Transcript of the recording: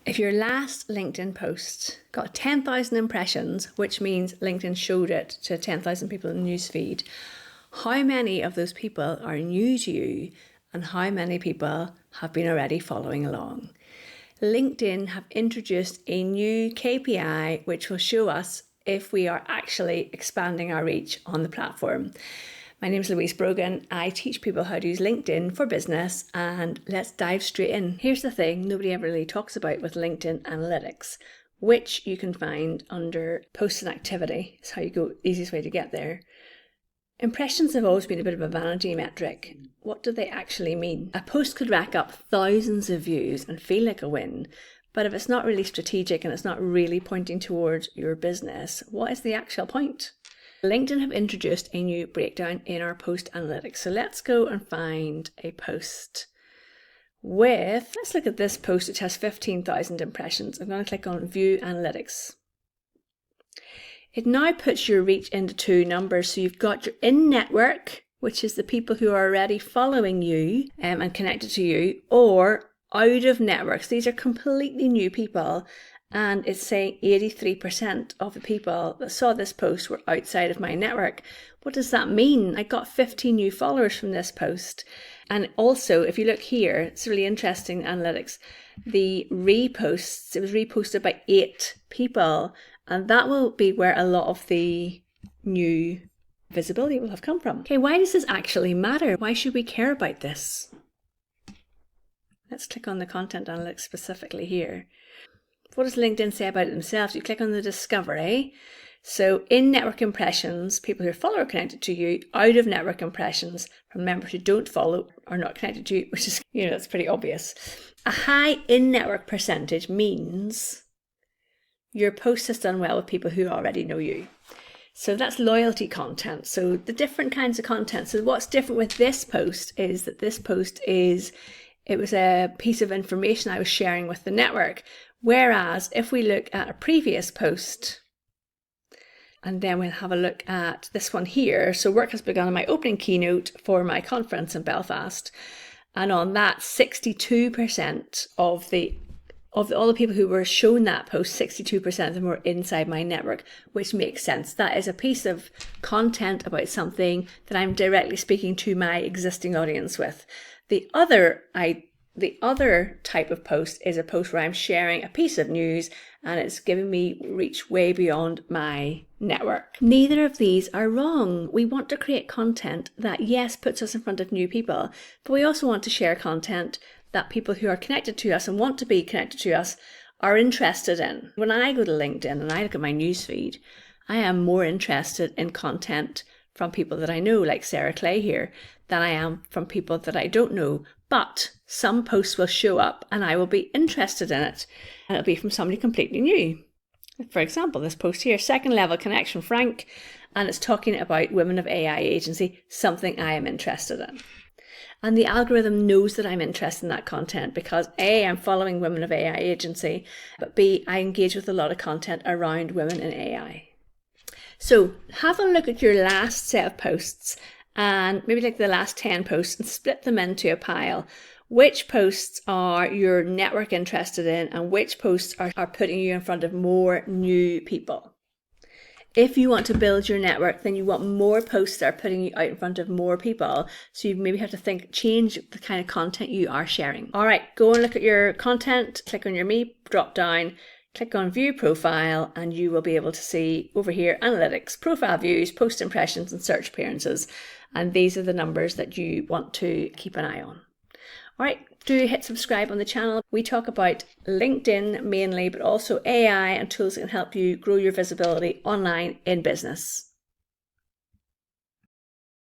If your last LinkedIn post got 10,000 impressions, which means LinkedIn showed it to 10,000 people in the newsfeed, how many of those people are new to you and how many people have been already following along? LinkedIn have introduced a new KPI which will show us if we are actually expanding our reach on the platform. My name is Louise Brogan. I teach people how to use LinkedIn for business, and let's dive straight in. Here's the thing nobody ever really talks about with LinkedIn Analytics, which you can find under Posts and Activity. It's how you go, easiest way to get there. Impressions have always been a bit of a vanity metric. What do they actually mean? A post could rack up thousands of views and feel like a win, but if it's not really strategic and it's not really pointing towards your business, what is the actual point? LinkedIn have introduced a new breakdown in our post analytics. So let's go and find a post let's look at this post which has 15,000 impressions. I'm going to click on View Analytics. It now puts your reach into two numbers. So you've got your in-network, which is the people who are already following you and connected to you, or out of networks. These are completely new people. And it's saying 83% of the people that saw this post were outside of my network. What does that mean? I got 15 new followers from this post. And also, if you look here, it's really interesting, analytics. The reposts, it was reposted by 8 people. And that will be where a lot of the new visibility will have come from. Okay, why does this actually matter? Why should we care about this? Let's click on the content analytics specifically here. What does LinkedIn say about it themselves? You click on the discovery. So in network impressions, people who follow are connected to you. Out of network impressions from members who don't follow are not connected to you, which is, that's pretty obvious. A high in-network percentage means your post has done well with people who already know you. So that's loyalty content. So the different kinds of content. So what's different with this post is that this post it was a piece of information I was sharing with the network. Whereas if we look at a previous post, and then we'll have a look at this one here. So work has begun on my opening keynote for my conference in Belfast. And on that, 62% of all the people who were shown that post, 62% of them were inside my network, which makes sense. That is a piece of content about something that I'm directly speaking to my existing audience with. The other type of post is a post where I'm sharing a piece of news and it's giving me reach way beyond my network. Neither of these are wrong. We want to create content that, yes, puts us in front of new people, but we also want to share content that people who are connected to us and want to be connected to us are interested in. When I go to LinkedIn and I look at my newsfeed, I am more interested in content from people that I know, like Sarah Clay here, than I am from people that I don't know. But some posts will show up and I will be interested in it, and it'll be from somebody completely new. For example, this post here, second level connection, Frank, and it's talking about Women of AI agency, something I am interested in. And the algorithm knows that I'm interested in that content because A, I'm following Women of AI agency, but B, I engage with a lot of content around women in AI. So have a look at your last set of posts and maybe like the last 10 posts and split them into a pile. Which posts are your network interested in and which posts are putting you in front of more new people? If you want to build your network, then you want more posts that are putting you out in front of more people. So you maybe have to change the kind of content you are sharing. All right, go and look at your content, click on your Me drop down, click on View Profile, and you will be able to see over here, Analytics, Profile Views, Post Impressions, and Search Appearances. And these are the numbers that you want to keep an eye on. All right, do hit subscribe on the channel. We talk about LinkedIn mainly, but also AI and tools that can help you grow your visibility online in business.